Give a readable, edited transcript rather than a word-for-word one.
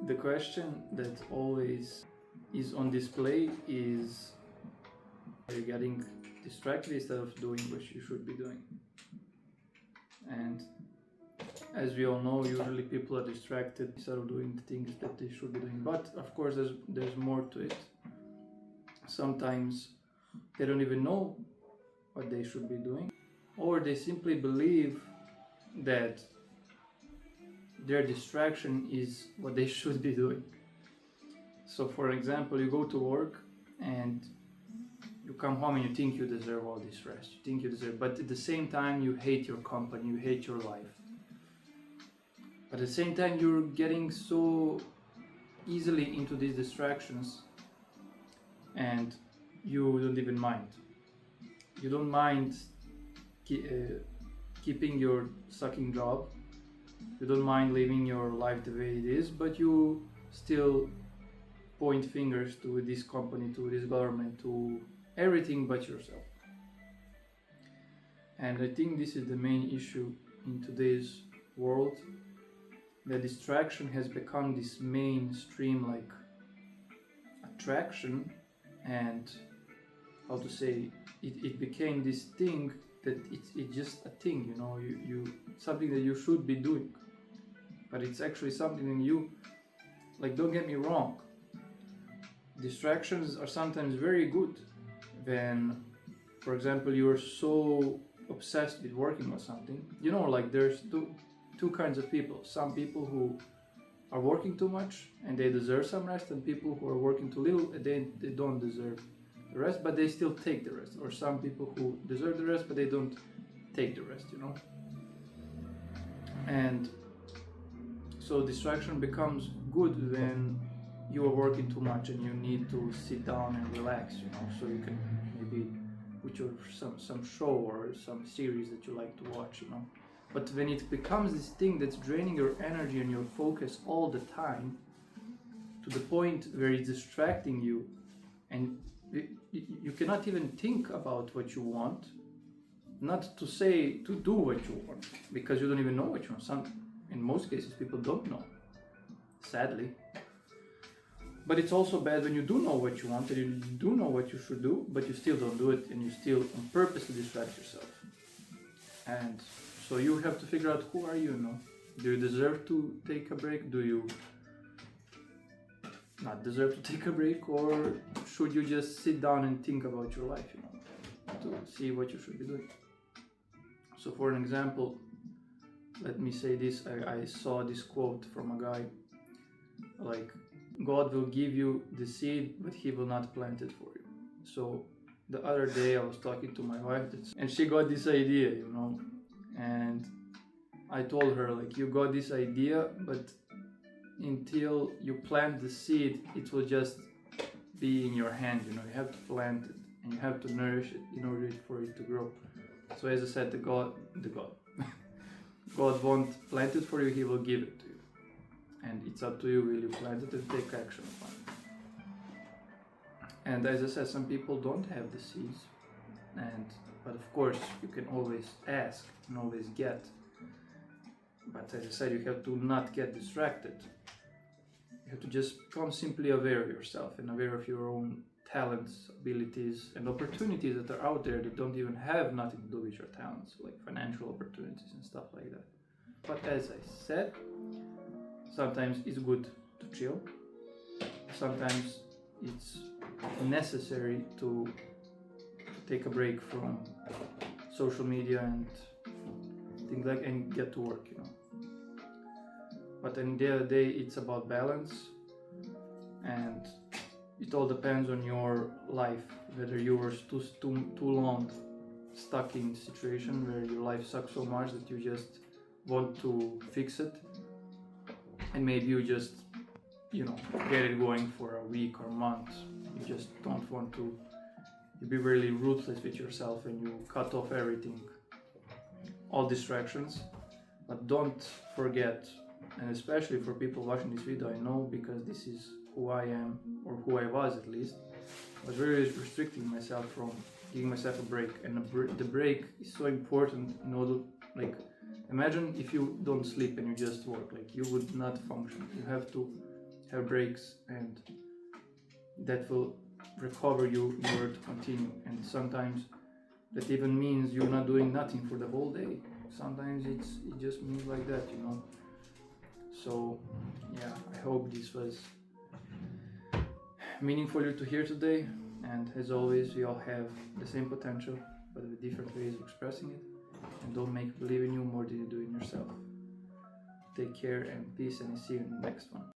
The question that always is on display is, are you getting distracted instead of doing what you should be doing? And as we all know, usually people are distracted instead of doing the things that they should be doing. But of course, there's more to it. Sometimes they don't even know what they should be doing, or they simply believe that their distraction is what they should be doing. So for example, you go to work and you come home and you think you deserve all this rest, you think you deserve, but at the same time you hate your company, you hate your life. But at the same time you're getting so easily into these distractions and you don't even mind. You don't mind keeping your sucking job. You don't mind living your life the way it is, but you still point fingers to this company, to this government, to everything but yourself. And I think this is the main issue in today's world. The distraction has become this mainstream like attraction, and how to say it became this thing that it's just a thing, you know, you something that you should be doing, but it's actually something in you. Like, don't get me wrong, distractions are sometimes very good when, for example, you're so obsessed with working on something, you know, like there's two kinds of people. Some people who are working too much and they deserve some rest, and people who are working too little and they don't deserve the rest, but they still take the rest. Or some people who deserve the rest but they don't take the rest, you know. And so distraction becomes good when you are working too much and you need to sit down and relax, you know, so you can maybe put your some show or some series that you like to watch, you know. But when it becomes this thing that's draining your energy and your focus all the time, to the point where it's distracting you, and you cannot even think about what you want, not to say to do what you want, because you don't even know what you want. In most cases, people don't know, sadly. But it's also bad when you do know what you want and you do know what you should do, but you still don't do it, and you still on purpose distract yourself. And so you have to figure out, who are you, you know? Do you deserve to take a break? Do you not deserve to take a break? Or should you just sit down and think about your life, you know, to see what you should be doing? So for an example, let me say this. I saw this quote from a guy, like, God will give you the seed, but he will not plant it for you. So the other day I was talking to my wife, and she got this idea, you know, and I told her, like, you got this idea, but until you plant the seed, it will just be in your hand, you know. You have to plant it and you have to nourish it in order for it to grow. So as I said, the God God won't plant it for you, he will give it to you. And it's up to you, will you plant it and take action upon it. And as I said, some people don't have the seeds, but of course you can always ask and always get. But as I said, you have to not get distracted. You have to just become simply aware of yourself and aware of your own talents, abilities, and opportunities that are out there that don't even have nothing to do with your talents, like financial opportunities and stuff like that. But as I said, sometimes it's good to chill. Sometimes it's necessary to take a break from social media and things like, and get to work, you know. But in the end of the day, it's about balance, and it all depends on your life, whether you were too long stuck in a situation where your life sucks so much that you just want to fix it, and maybe you just, you know, get it going for a week or a month. You just don't want to, you be really ruthless with yourself and you cut off everything, all distractions. But don't forget, and especially for people watching this video, I know, because this is who I am, or who I was at least, I was very restricting myself from giving myself a break. And the break is so important in order, like, imagine if you don't sleep and you just work, like, you would not function. You have to have breaks, and that will recover you in order to continue. And sometimes that even means you're not doing nothing for the whole day. Sometimes it just means like that, you know. So yeah, I hope this was meaningful to hear today. And as always, we all have the same potential, but with different ways of expressing it. And don't make believe in you more than you do in yourself. Take care and peace, and see you in the next one.